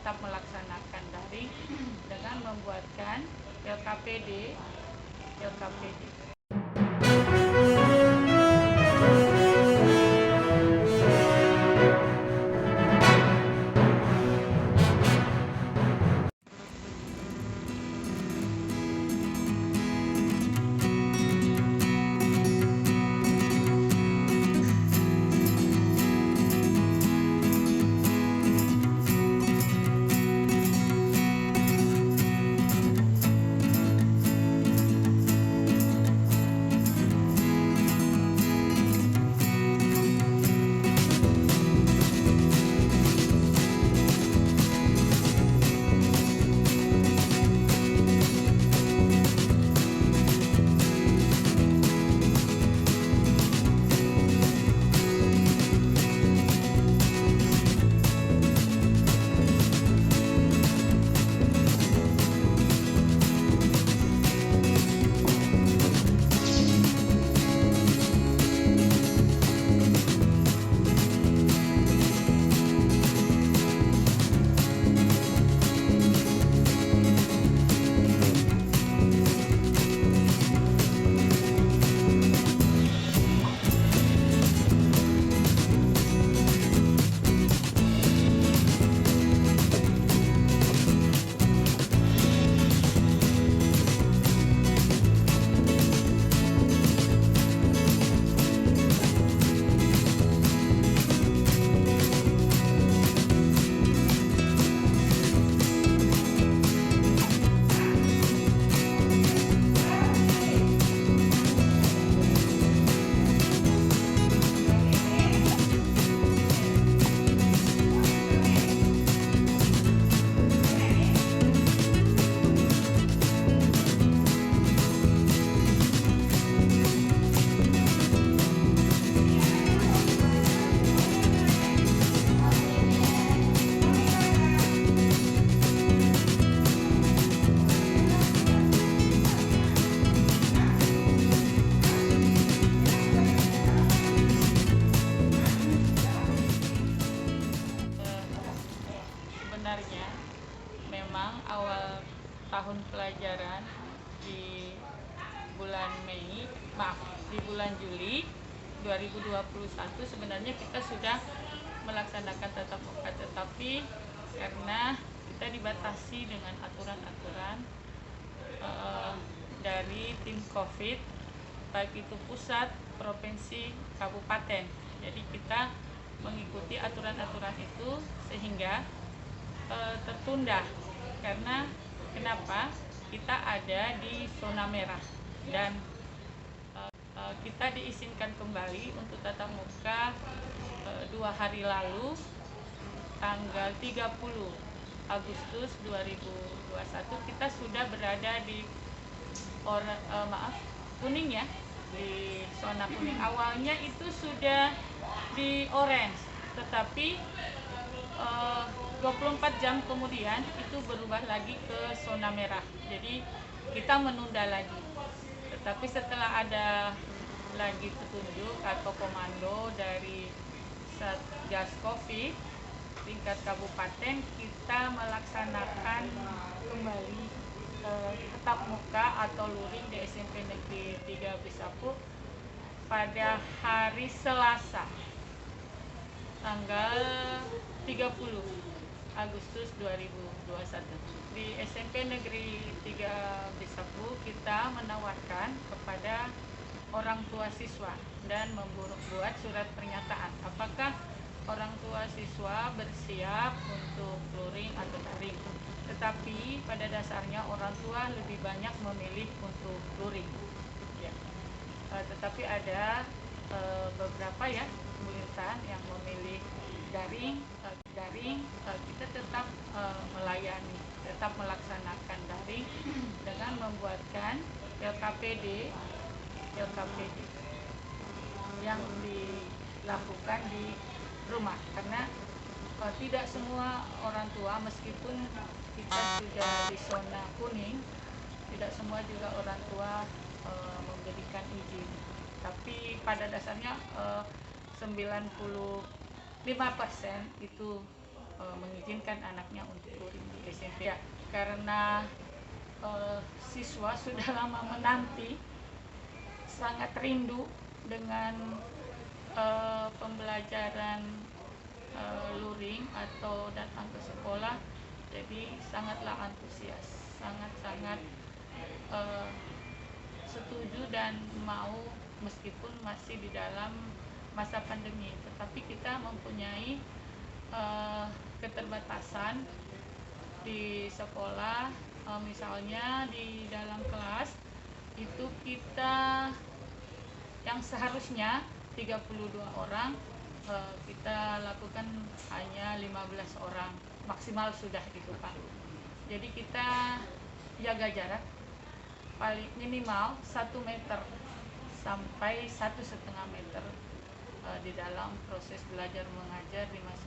tetap melaksanakan daring dengan membuatkan LKPD. Sebenarnya memang awal tahun pelajaran di di bulan Juli 2021 sebenarnya kita sudah melaksanakan tatap muka, tetapi karena kita dibatasi dengan aturan-aturan dari tim COVID, baik itu pusat, provinsi, kabupaten. Jadi kita mengikuti aturan-aturan itu sehingga tertunda. Karena kenapa? Kita ada di zona merah dan kita diizinkan kembali untuk tatap muka 2 hari lalu, tanggal 30 Agustus 2021 kita sudah berada di kuning ya, di zona kuning. Awalnya itu sudah di orange, tetapi 24 jam kemudian itu berubah lagi ke zona merah. Jadi kita menunda lagi. Tetapi setelah ada lagi petunjuk atau komando dari Satgas Covid tingkat kabupaten, kita melaksanakan kembali tatap muka atau luring di SMP Negeri 3 Bisapu pada hari Selasa tanggal 30 Agustus 2021. Di SMP Negeri 3 Bisapu kita menawarkan kepada orang tua siswa dan membuat surat pernyataan apakah orang tua siswa bersiap untuk luring atau daring. Tetapi pada dasarnya orang tua lebih banyak memilih untuk luring. Ya. Tetapi ada beberapa ya militan yang memilih daring. Kita tetap melayani, tetap melaksanakan daring dengan membuatkan LKPD yang dilakukan di rumah, karena tidak semua orang tua, meskipun kita sudah di zona kuning, tidak semua juga orang tua memberikan izin. Tapi pada dasarnya 95% itu mengizinkan anaknya untuk luring di SMP. Ya, karena siswa sudah lama menanti, sangat rindu dengan pembelajaran luring atau datang ke sekolah, jadi sangatlah antusias, sangat-sangat setuju dan mau, meskipun masih di dalam masa pandemi, tetapi kita mempunyai keterbatasan di sekolah. Misalnya di dalam kelas itu kita yang seharusnya 32 orang, kita lakukan hanya 15 orang maksimal sudah gitu Pak. Jadi kita jaga jarak paling minimal 1 meter sampai 1,5 meter di dalam proses belajar mengajar di masa